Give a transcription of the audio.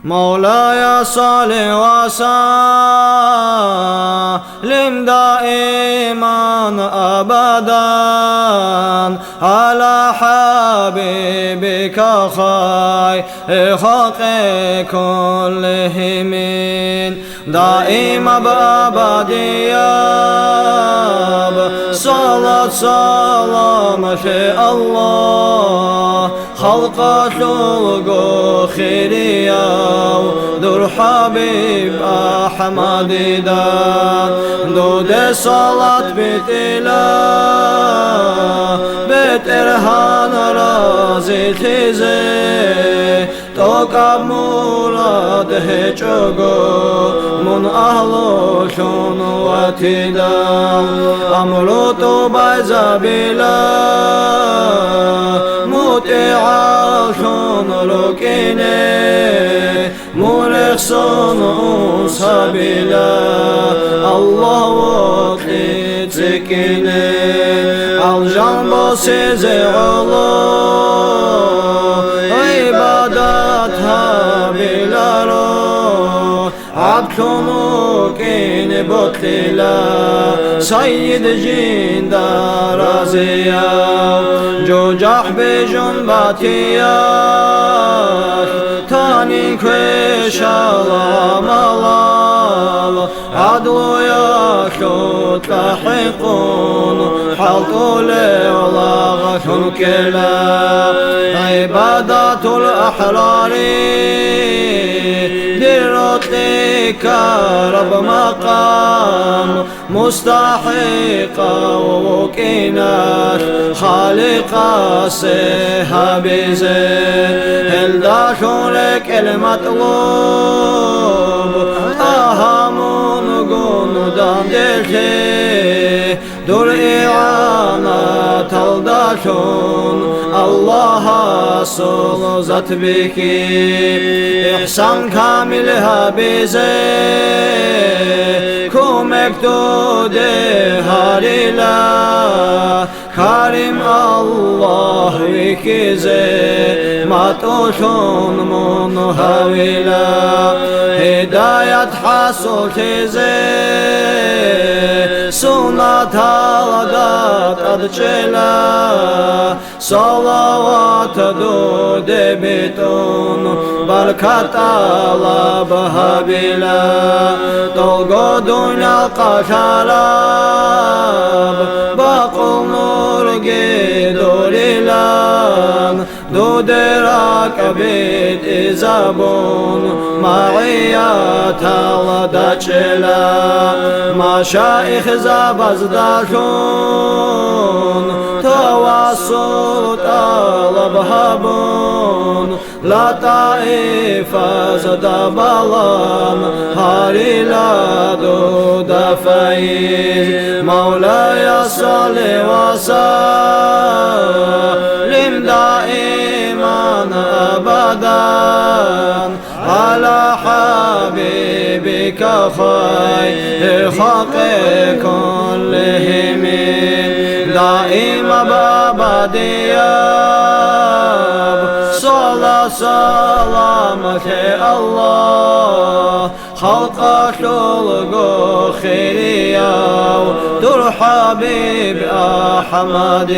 مولاي صل وسلم دائما أبدا على حبيبك خير خلق كلهم دائما بأبدية صلاة سلام في الله خلق شلق خيريا در حبيب أحمد دود صلاة بتلا بترهان رازي تزي توقع مراد هجوغو من أهل شنواتنا أمرت بيزا بلا مطيعا شنركيني مرخصن سبيلا الله وقت سكيني الجنب سيزي الله عبادتها بلارو عبدكنوكين بطلا سيد جين دارازيا جوجح بجنباتيا تاني كويش الله عدو يخوت لحقون حلطو لولاغة كلا عبادة الأحرار لرتك رب مقام مستحق وكيناش خالق سيها بزي هل داشورك المطلوب أهمون قندان دلخي دور إعانة الداشون الله صل ذات بك إحسان كاملها بزي كومك دودي هاريلا كريم الله وكزي ما توشون من هاويلا هداية حصل تزي سنة الغدات أدجلا صلوات دود بيتون بركة الله بهابلا طلقو دنيا القشراب باقو مرقي دوريلان دود راكبت إزابون معيات الله دجلا مشايخ زبزداشون توسط الابهابون لا طائفة زدبلان هاري لا دود فايز مولاي صل وسلم دائما أبدا على حبيبك خير خلق كلهم دائما بابدياب صلاة سلامك الله خلق شلق خيريا در حبيب أحمد